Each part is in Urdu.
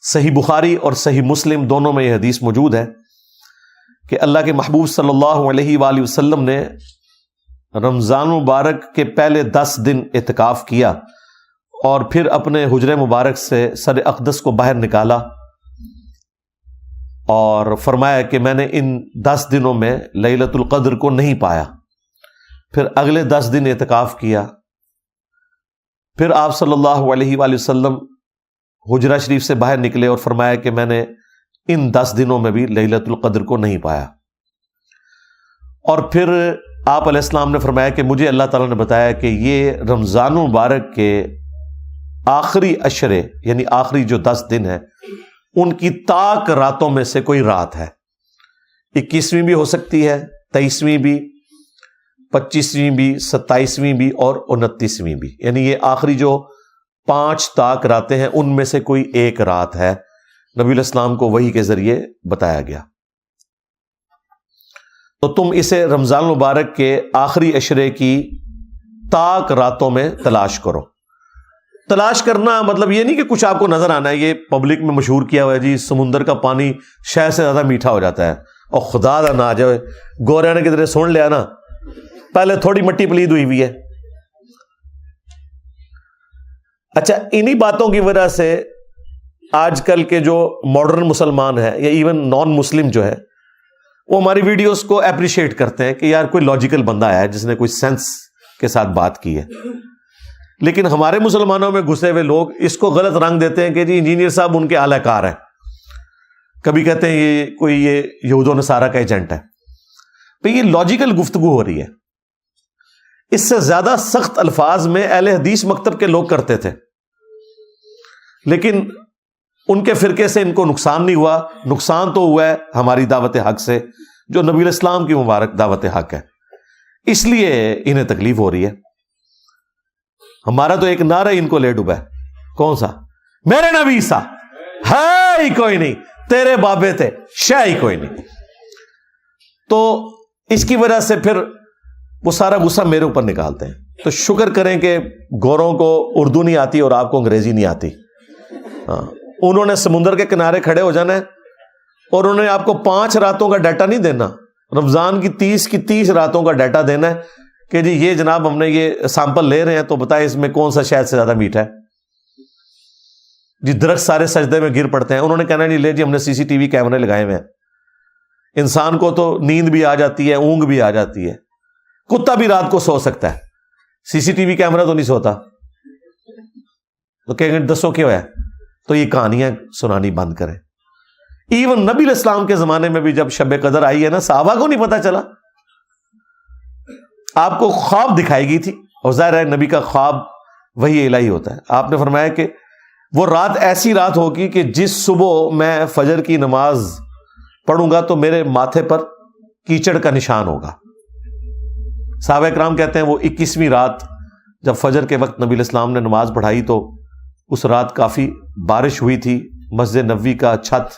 صحیح بخاری اور صحیح مسلم دونوں میں یہ حدیث موجود ہے کہ اللہ کے محبوب صلی اللہ علیہ وآلہ وسلم نے رمضان مبارک کے پہلے 10 دن اعتکاف کیا اور پھر اپنے حجرے مبارک سے سر اقدس کو باہر نکالا اور فرمایا کہ میں نے ان 10 دنوں میں لیلۃ القدر کو نہیں پایا۔ پھر اگلے 10 دن اعتکاف کیا، پھر آپ صلی اللہ علیہ وآلہ وسلم حجرہ شریف سے باہر نکلے اور فرمایا کہ میں نے ان 10 دنوں میں بھی لیلۃ القدر کو نہیں پایا۔ اور پھر آپ علیہ السلام نے فرمایا کہ مجھے اللہ تعالیٰ نے بتایا کہ یہ رمضان مبارک کے آخری عشرے یعنی آخری جو 10 دن ہیں ان کی طاق راتوں میں سے کوئی رات ہے، 21ویں بھی ہو سکتی ہے، 23ویں بھی، 25ویں بھی، 27ویں بھی اور 29ویں بھی، یعنی یہ آخری جو 5 طاق راتیں ہیں ان میں سے کوئی ایک رات ہے۔ نبی علیہ السلام کو وحی کے ذریعے بتایا گیا۔ تو تم اسے رمضان مبارک کے آخری عشرے کی طاق راتوں میں تلاش کرو۔ تلاش کرنا مطلب یہ نہیں کہ کچھ آپ کو نظر آنا ہے، یہ پبلک میں مشہور کیا ہوا ہے جی سمندر کا پانی شہد سے زیادہ میٹھا ہو جاتا ہے، اور خدا دا نہ جائے گورے نے کدھر سن لیا نا، پہلے تھوڑی مٹی پلید ہوئی ہے۔ اچھا، انہی باتوں کی وجہ سے آج کل کے جو ماڈرن مسلمان ہیں یا ایون نان مسلم جو ہے وہ ہماری ویڈیوز کو اپریشیٹ کرتے ہیں کہ یار کوئی لاجیکل بندہ ہے جس نے کوئی سینس کے ساتھ بات کی ہے، لیکن ہمارے مسلمانوں میں گھسے ہوئے لوگ اس کو غلط رنگ دیتے ہیں کہ جی انجینئر صاحب ان کے اعلی کار ہیں، کبھی کہتے ہیں یہ کوئی یہ یہود و نصارہ کا ایجنٹ ہے۔ تو یہ لاجیکل گفتگو ہو رہی ہے، اس سے زیادہ سخت الفاظ میں اہل حدیث مکتب کے لوگ کرتے تھے، لیکن ان کے فرقے سے ان کو نقصان نہیں ہوا، نقصان تو ہوا ہے ہماری دعوت حق سے جو نبی علیہ السلام کی مبارک دعوت حق ہے، اس لیے انہیں تکلیف ہو رہی ہے۔ ہمارا تو ایک نعرہ ان کو لے ڈوبا ہے، کون سا؟ میرے نبی سا ہے ہی کوئی نہیں، تیرے بابے تھے شے ہی کوئی نہیں۔ تو اس کی وجہ سے پھر وہ سارا غصہ میرے اوپر نکالتے ہیں۔ تو شکر کریں کہ گوروں کو اردو نہیں آتی اور آپ کو انگریزی نہیں آتی۔ ہاں، انہوں نے سمندر کے کنارے کھڑے ہو جانا ہے اور انہوں نے آپ کو 5 راتوں کا ڈیٹا نہیں دینا، رمضان کی 30 راتوں کا ڈیٹا دینا ہے کہ جی یہ جناب ہم نے یہ سیمپل لے رہے ہیں تو بتائیں اس میں کون سا شہد سے زیادہ میٹھا ہے۔ جی درخت سارے سجدے میں گر پڑتے ہیں، انہوں نے کہنا نہیں لے جی ہم نے CCTV کیمرے لگائے ہوئے ہیں۔ انسان کو تو نیند بھی آ جاتی ہے، اونگ بھی آ جاتی ہے، کتا بھی رات کو سو سکتا ہے، CCTV کیمرہ تو نہیں سوتا۔ تو کہیں گے دسو کیوں ہے؟ تو یہ کہانیاں سنانی بند کریں۔ ایون نبی علیہ السلام کے زمانے میں بھی جب شب قدر آئی ہے نا، صحابہ کو نہیں پتا چلا، آپ کو خواب دکھائی گئی تھی، اور ظاہر ہے نبی کا خواب وحی الہی ہوتا ہے۔ آپ نے فرمایا کہ وہ رات ایسی رات ہوگی کہ جس صبح میں فجر کی نماز پڑھوں گا تو میرے ماتھے پر کیچڑ کا نشان ہوگا۔ صحابہ کرام کہتے ہیں وہ 21ویں رات جب فجر کے وقت نبی علیہ السلام نے نماز پڑھائی تو اس رات کافی بارش ہوئی تھی، مسجد نبوی کا چھت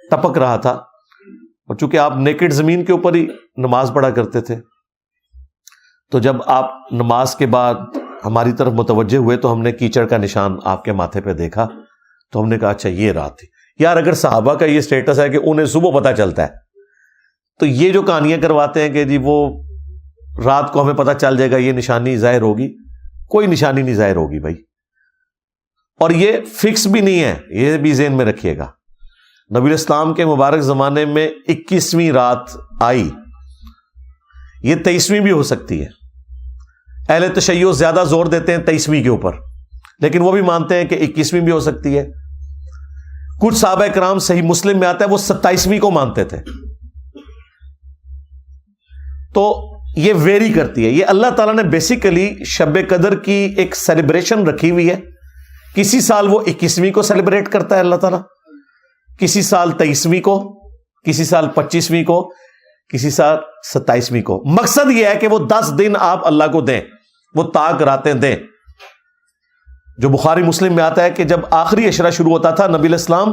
ٹپک رہا تھا، اور چونکہ آپ نیکڈ زمین کے اوپر ہی نماز پڑھا کرتے تھے، تو جب آپ نماز کے بعد ہماری طرف متوجہ ہوئے تو ہم نے کیچڑ کا نشان آپ کے ماتھے پہ دیکھا، تو ہم نے کہا اچھا یہ رات تھی۔ یار اگر صحابہ کا یہ سٹیٹس ہے کہ انہیں صبح پتہ چلتا ہے، تو یہ جو کہانیاں کرواتے ہیں کہ جی وہ رات کو ہمیں پتہ چل جائے گا یہ نشانی ظاہر ہوگی، کوئی نشانی نہیں ظاہر ہوگی بھائی، اور یہ فکس بھی نہیں ہے، یہ بھی ذہن میں رکھیے گا۔ نبی علیہ السلام کے مبارک زمانے میں 21ویں رات آئی، یہ 23ویں بھی ہو سکتی ہے۔ اہل تشیع زیادہ زور دیتے ہیں 23ویں کے اوپر، لیکن وہ بھی مانتے ہیں کہ 21ویں بھی ہو سکتی ہے۔ کچھ صحابہ کرام صحیح مسلم میں آتا ہے وہ 27ویں کو مانتے تھے۔ تو یہ ویری کرتی ہے، یہ اللہ تعالیٰ نے بیسیکلی شب قدر کی ایک سیلیبریشن رکھی ہوئی ہے۔ کسی سال وہ 21ویں کو سیلیبریٹ کرتا ہے اللہ تعالیٰ، کسی سال 23ویں کو، کسی سال 25ویں کو، کسی سال 27ویں کو۔ مقصد یہ ہے کہ وہ 10 دن آپ اللہ کو دیں، وہ طاق راتیں دیں۔ جو بخاری مسلم میں آتا ہے کہ جب آخری عشرہ شروع ہوتا تھا نبی علیہ السلام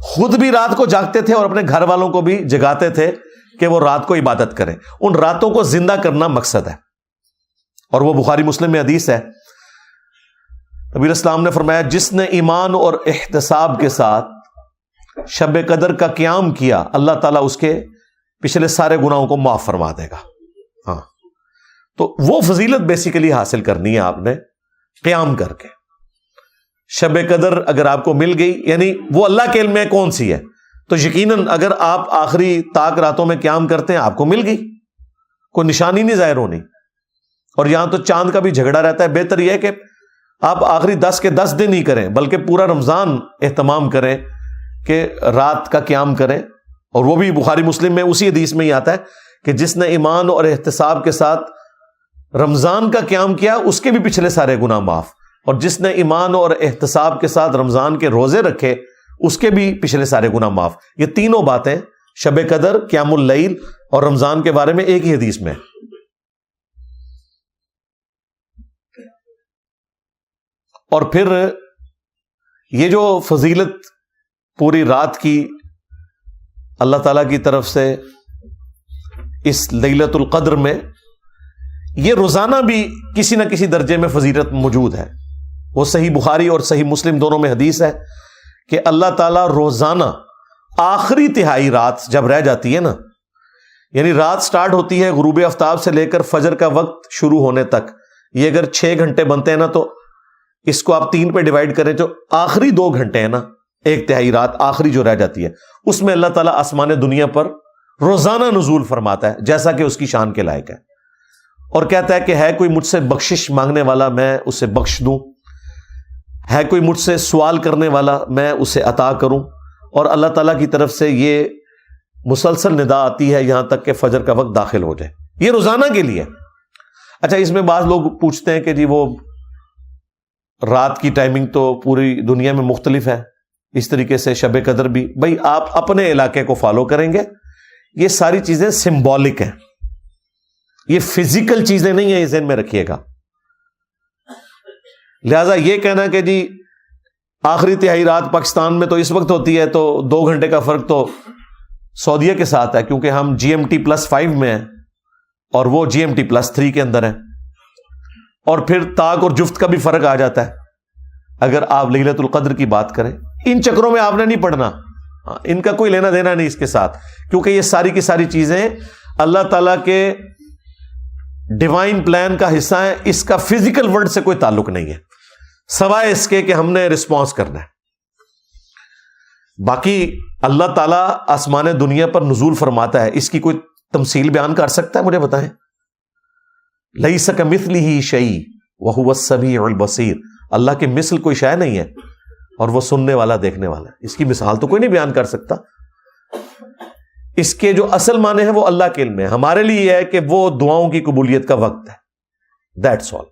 خود بھی رات کو جاگتے تھے اور اپنے گھر والوں کو بھی جگاتے تھے کہ وہ رات کو عبادت کریں۔ ان راتوں کو زندہ کرنا مقصد ہے، اور وہ بخاری مسلم میں حدیث ہے نبی اسلام نے فرمایا جس نے ایمان اور احتساب کے ساتھ شب قدر کا قیام کیا اللہ تعالیٰ اس کے پچھلے سارے گناہوں کو معاف فرما دے گا. ہاں تو وہ فضیلت بیسیکلی حاصل کرنی ہے آپ نے قیام کر کے. شب قدر اگر آپ کو مل گئی یعنی وہ اللہ کے علم میں کون سی ہے, تو یقیناً اگر آپ آخری طاق راتوں میں قیام کرتے ہیں آپ کو مل گئی, کوئی نشانی نہیں ظاہر ہونی. اور یہاں تو چاند کا بھی جھگڑا رہتا ہے. بہتر یہ ہے کہ آپ آخری 10 کے 10 دن ہی کریں, بلکہ پورا رمضان اہتمام کریں کہ رات کا قیام کریں. اور وہ بھی بخاری مسلم میں اسی حدیث میں ہی آتا ہے کہ جس نے ایمان اور احتساب کے ساتھ رمضان کا قیام کیا اس کے بھی پچھلے سارے گناہ معاف, اور جس نے ایمان اور احتساب کے ساتھ رمضان کے روزے رکھے اس کے بھی پچھلے سارے گناہ معاف. یہ تینوں باتیں شب قدر, قیام اللیل اور رمضان کے بارے میں ایک ہی حدیث میں. اور پھر یہ جو فضیلت پوری رات کی اللہ تعالیٰ کی طرف سے اس لیلۃ القدر میں, یہ روزانہ بھی کسی نہ کسی درجے میں فضیلت موجود ہے. وہ صحیح بخاری اور صحیح مسلم دونوں میں حدیث ہے کہ اللہ تعالیٰ روزانہ آخری تہائی رات جب رہ جاتی ہے نا, یعنی رات سٹارٹ ہوتی ہے غروب آفتاب سے لے کر فجر کا وقت شروع ہونے تک, یہ اگر 6 گھنٹے بنتے ہیں نا تو اس کو آپ 3 پہ ڈیوائڈ کریں, جو آخری 2 گھنٹے ہیں نا, 1 تہائی رات آخری جو رہ جاتی ہے, اس میں اللہ تعالیٰ آسمان دنیا پر روزانہ نزول فرماتا ہے جیسا کہ اس کی شان کے لائق ہے, اور کہتا ہے کہ ہے کوئی مجھ سے بخشش مانگنے والا میں اسے بخش دوں, ہے کوئی مجھ سے سوال کرنے والا میں اسے عطا کروں. اور اللہ تعالیٰ کی طرف سے یہ مسلسل ندا آتی ہے یہاں تک کہ فجر کا وقت داخل ہو جائے. یہ روزانہ کے لیے. اچھا, اس میں بعض لوگ پوچھتے ہیں کہ جی وہ رات کی ٹائمنگ تو پوری دنیا میں مختلف ہے, اس طریقے سے شب قدر بھی. بھائی آپ اپنے علاقے کو فالو کریں گے, یہ ساری چیزیں سمبولک ہیں, یہ فزیکل چیزیں نہیں ہیں, یہ ذہن میں رکھیے گا. لہذا یہ کہنا کہ جی آخری تہائی رات پاکستان میں تو اس وقت ہوتی ہے تو 2 گھنٹے کا فرق تو سعودیہ کے ساتھ ہے, کیونکہ ہم GMT+5 میں ہیں اور وہ GMT+3 کے اندر ہیں. اور پھر طاق اور جفت کا بھی فرق آ جاتا ہے اگر آپ لیلۃ القدر کی بات کریں. ان چکروں میں آپ نے نہیں پڑھنا, ان کا کوئی لینا دینا نہیں اس کے ساتھ, کیونکہ یہ ساری کی ساری چیزیں اللہ تعالیٰ کے ڈیوائن پلان کا حصہ ہے. اس کا فزیکل ورلڈ سے کوئی تعلق نہیں ہے, سوائے اس کے کہ ہم نے رسپانس کرنا ہے. باقی اللہ تعالیٰ آسمان دنیا پر نزول فرماتا ہے, اس کی کوئی تمثیل بیان کر سکتا ہے؟ مجھے بتائیں. لیس کمثلہ شیء وہو السمیع البصیر. اللہ کی مثل کوئی شے نہیں ہے اور وہ سننے والا دیکھنے والا ہے. اس کی مثال تو کوئی نہیں بیان کر سکتا. اس کے جو اصل معنی ہے وہ اللہ کے علم میں. ہمارے لیے یہ ہے کہ وہ دعاؤں کی قبولیت کا وقت ہے. That's all.